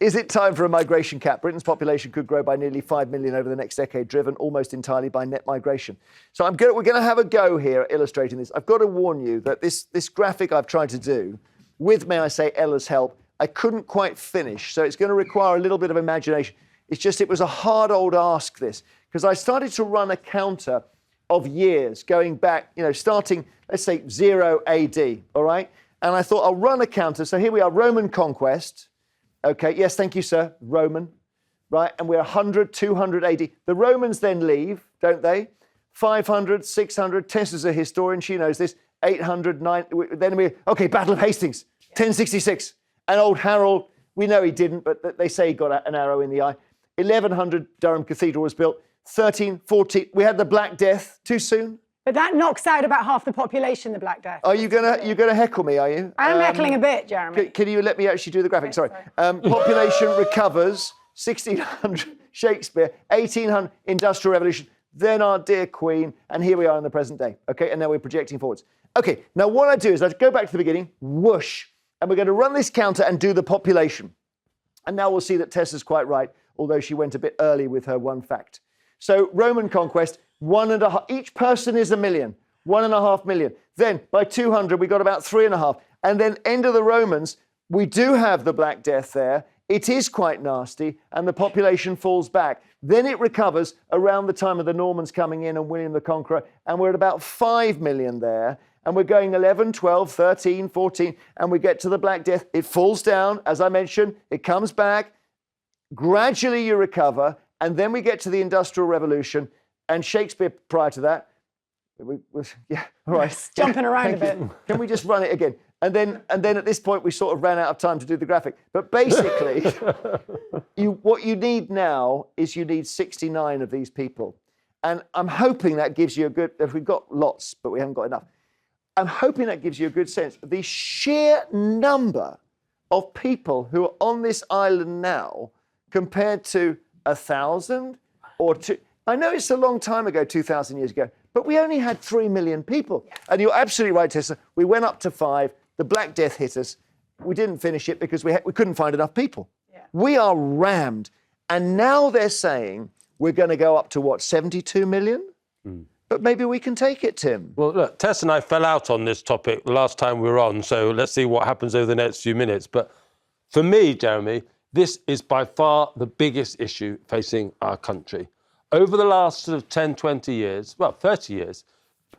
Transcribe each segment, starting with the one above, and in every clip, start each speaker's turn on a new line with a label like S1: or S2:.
S1: Is it time for a migration cap? Britain's population could grow by nearly 5 million over the next decade, driven almost entirely by net migration. So we're going to have a go here at illustrating this. I've got to warn you that this graphic I've tried to do, with, may I say, Ella's help, I couldn't quite finish. So it's going to require a little bit of imagination. It's just, it was a hard old ask, this, because I started to run a counter of years going back, starting, let's say, 0 AD, all right? And I thought I'll run a counter. So here we are, Roman conquest. Okay, yes, thank you, sir. Roman, right? And we're 100, 200 AD. The Romans then leave, don't they? 500, 600. Tessa's a historian. She knows this. 800, 900. Then okay, Battle of Hastings, 1066. And old Harold, we know he didn't, but they say he got an arrow in the eye. 1100, Durham Cathedral was built. 13, 14, we had the Black Death. Too soon?
S2: But that knocks out about half the population, the Black Death.
S1: Are you gonna heckle me, are you?
S2: I'm heckling a bit, Jeremy.
S1: Can you let me actually do the graphic? Sorry. Population recovers, 1600 Shakespeare, 1800 Industrial Revolution, then our dear Queen, and here we are in the present day. Okay, and now we're projecting forwards. Okay, now what I do is I go back to the beginning, whoosh, and we're going to run this counter and do the population. And now we'll see that Tessa's quite right, although she went a bit early with her one fact. So Roman conquest, 1.5, each person is 1 million, 1.5 million. Then by 200, we got about 3.5. And then end of the Romans, we do have the Black Death there. It is quite nasty, and the population falls back. Then it recovers around the time of the Normans coming in and William the Conqueror, and we're at about 5 million there. And we're going 11, 12, 13, 14, and we get to the Black Death. It falls down, as I mentioned, it comes back. Gradually you recover, and then we get to the Industrial Revolution, and Shakespeare prior to that. Yeah, all right.
S2: Jumping around a bit.
S1: Can we just run it again? And then at this point, we sort of ran out of time to do the graphic. But basically, what you need now is you need 69 of these people. And I'm hoping that gives you a good, if we've got lots, but we haven't got enough. I'm hoping that gives you a good sense of the sheer number of people who are on this island now compared to 1,000 or 2. I know it's a long time ago, 2,000 years ago, but we only had 3 million people. Yeah. And you're absolutely right, Tessa. We went up to 5. The Black Death hit us. We didn't finish it because we couldn't find enough people. Yeah. We are rammed. And now they're saying we're going to go up to, what, 72 million? Mm. But maybe we can take it, Tim.
S3: Well, look, Tess and I fell out on this topic the last time we were on, so let's see what happens over the next few minutes. But for me, Jeremy, this is by far the biggest issue facing our country. Over the last sort of 10, 20 years, well, 30 years,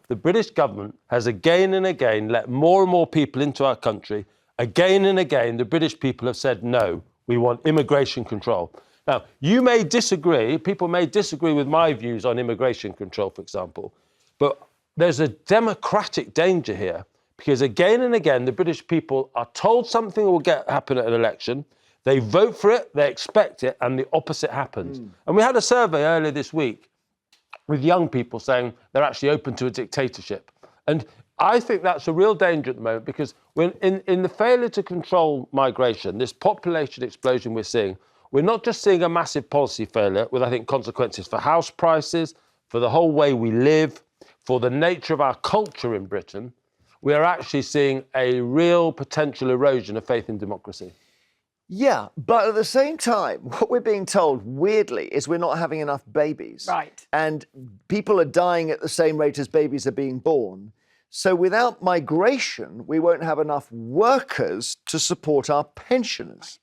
S3: the British government has again and again let more and more people into our country. Again and again, the British people have said, no, we want immigration control. Now, you may disagree, people may disagree with my views on immigration control, for example, but there's a democratic danger here because again and again, the British people are told something will happen at an election, they vote for it, they expect it, and the opposite happens. And we had a survey earlier this week with young people saying they're actually open to a dictatorship. And I think that's a real danger at the moment because when in the failure to control migration, this population explosion we're seeing, we're not just seeing a massive policy failure with, I think, consequences for house prices, for the whole way we live, for the nature of our culture in Britain. We are actually seeing a real potential erosion of faith in democracy.
S1: Yeah, but at the same time, what we're being told, weirdly, is we're not having enough babies.
S2: Right.
S1: And people are dying at the same rate as babies are being born. So without migration, we won't have enough workers to support our pensioners.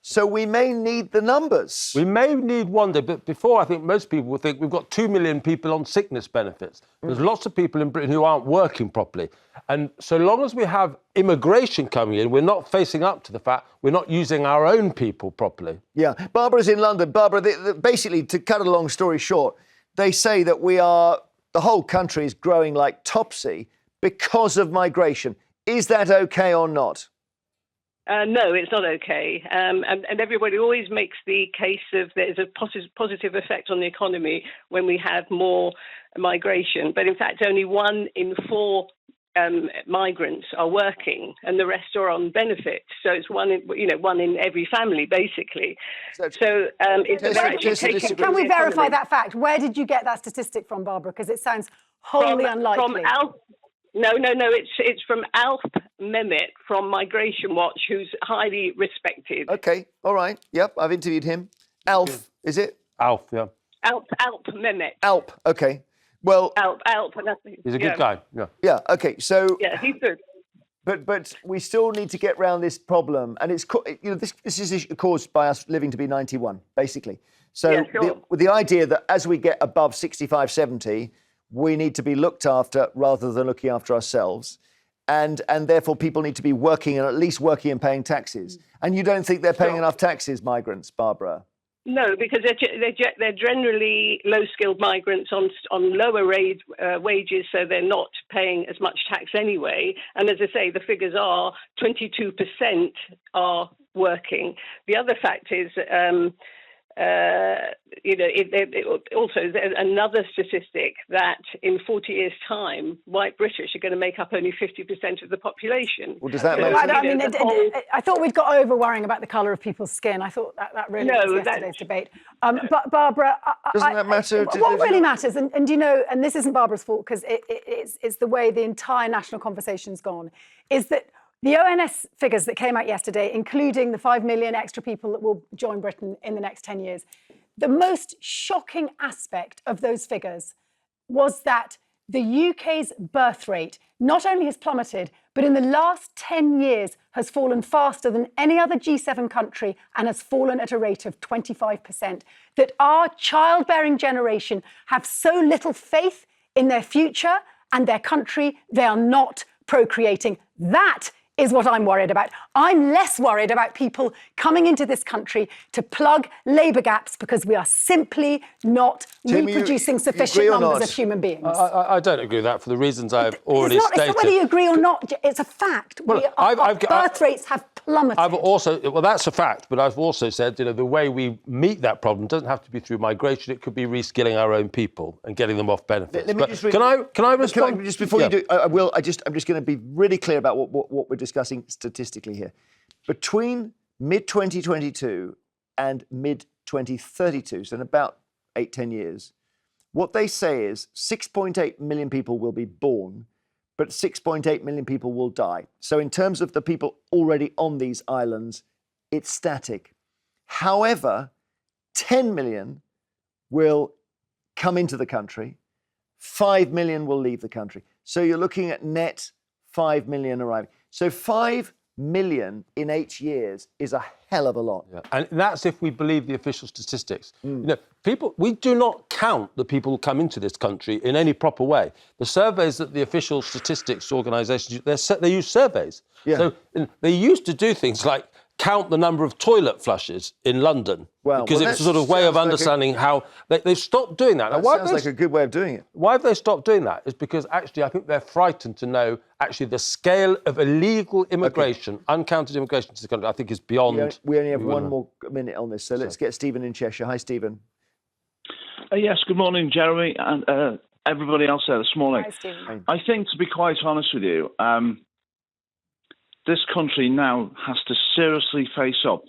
S1: So we may need the numbers.
S3: We may need one day, but before I think most people will think we've got 2 million people on sickness benefits. There's lots of people in Britain who aren't working properly. And so long as we have immigration coming in, we're not facing up to the fact we're not using our own people properly.
S1: Yeah, Barbara's in London. Barbara, basically, to cut a long story short, they say that the whole country is growing like topsy because of migration. Is that okay or not?
S4: No, it's not okay. And everybody always makes the case of there's a positive effect on the economy when we have more migration. But in fact, only 1 in 4 migrants are working and the rest are on benefits. So it's 1 in every family, basically. So they're actually taking...
S2: Can we verify that fact? Where did you get that statistic from, Barbara? Because it sounds wholly unlikely.
S4: No. It's from Alf Mehmet from Migration Watch, who's highly respected.
S1: Okay, all right. Yep, I've interviewed him. Alf, is it?
S3: Alf, yeah.
S4: Alp Mehmet.
S1: Alp, okay. Well,
S4: Alp.
S3: He's a good guy. Yeah.
S1: yeah, okay. So,
S4: Yeah, he's good.
S1: but we still need to get around this problem, and it's this is caused by us living to be 91, basically. So
S4: Yeah, sure.
S1: the idea that as we get above 65, 70, we need to be looked after rather than looking after ourselves. And therefore people need to be working, and at least working and paying taxes. And you don't think they're paying
S4: Sure.
S1: enough taxes, migrants, Barbara?
S4: No, because they're generally low-skilled migrants on lower wages, so they're not paying as much tax anyway. And as I say, the figures are 22% are working. The other fact is, also there's another statistic that in 40 years' time, white British are going to make up only 50% of the population.
S1: Well, does that
S4: So,
S1: make
S2: I thought we'd got over worrying about the colour of people's skin. I thought that really was yesterday's debate. But Barbara,
S1: Doesn't that matter?
S2: What really matters, and you know, and this isn't Barbara's fault because it's the way the entire national conversation's gone, is that the ONS figures that came out yesterday, including the 5 million extra people that will join Britain in the next 10 years, the most shocking aspect of those figures was that the UK's birth rate not only has plummeted, but in the last 10 years has fallen faster than any other G7 country and has fallen at a rate of 25%. That our childbearing generation have so little faith in their future and their country, they are not procreating. That is what I'm worried about. I'm less worried about people coming into this country to plug labour gaps because we are simply not
S1: Tim,
S2: reproducing
S1: you
S2: sufficient
S1: agree or
S2: numbers
S1: not?
S2: of human beings.
S3: I don't agree with that for the reasons I've already
S2: It's
S3: stated.
S2: not whether you agree or not, it's a fact.
S3: Well,
S2: Our birth rates have plummeted.
S3: Well, that's a fact, but I've also said, the way we meet that problem doesn't have to be through migration. It could be reskilling our own people and getting them off benefits.
S1: Let me
S3: But
S1: just read-
S3: can I respond?
S1: Just before you do, I will. I'm just going to be really clear about what we're discussing statistically here. Between mid-2022 and mid-2032, so in about 8-10 years, what they say is 6.8 million people will be born, but 6.8 million people will die. So in terms of the people already on these islands, it's static. However, 10 million will come into the country, 5 million will leave the country. So you're looking at net 5 million arriving. So 5 million in 8 years is a hell of a lot.
S3: Yeah. And that's if we believe the official statistics. We do not count the people who come into this country in any proper way. The surveys that the official statistics organisations they use surveys.
S1: Yeah.
S3: So they used to do things like count the number of toilet flushes in London because it was a sort of way of understanding how they've stopped doing that.
S1: That sounds like a good way of doing it.
S3: Why have they stopped doing that? Is because actually I think they're frightened to know actually the scale of illegal immigration, uncounted immigration to the country, I think is beyond...
S1: We only have one more minute on this, so let's get Stephen in Cheshire. Hi, Stephen.
S5: Yes, good morning, Jeremy, and everybody else there this morning.
S2: Hi, Stephen.
S5: I think, to be quite honest with you, this country now has to seriously face up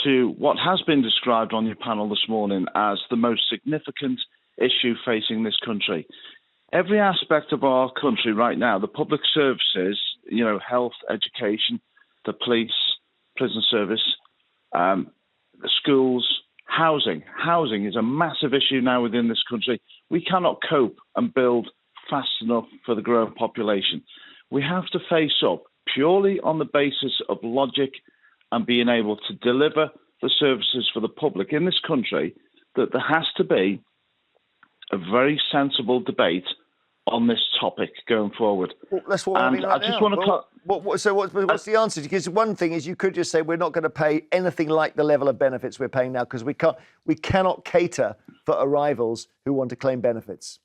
S5: to what has been described on your panel this morning as the most significant issue facing this country. Every aspect of our country right now, the public services, health, education, the police, prison service, the schools, housing. Housing is a massive issue now within this country. We cannot cope and build fast enough for the growing population. We have to face up purely on the basis of logic and being able to deliver the services for the public in this country, that there has to be a very sensible debate on this topic going forward.
S1: Well, that's what I mean right
S5: I just
S1: now.
S5: want to...
S1: So what's the answer? Because one thing is you could just say we're not going to pay anything like the level of benefits we're paying now because we cannot cater for arrivals who want to claim benefits.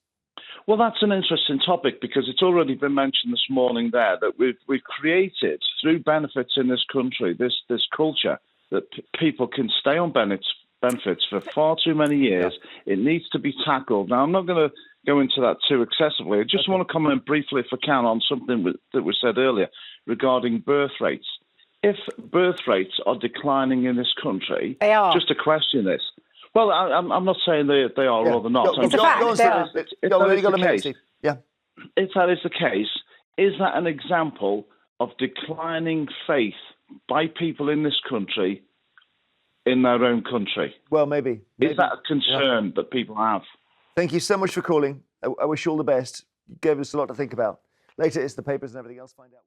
S5: Well, that's an interesting topic because it's already been mentioned this morning there that we've created through benefits in this country this culture that people can stay on benefits for far too many years. Yeah. It needs to be tackled. Now, I'm not going to go into that too excessively. I just want to comment briefly, if I can, on something that was said earlier regarding birth rates. If birth rates are declining in this country,
S2: they are.
S5: Just to question this. Well, I'm not saying they are or they're not.
S2: It's a fact.
S5: If that is the case, Is that an example of declining faith by people in this country in their own country?
S1: Well, maybe.
S5: Is that a concern that people have?
S1: Thank you so much for calling. I wish you all the best. You gave us a lot to think about. Later, it's the papers and everything else. Find out.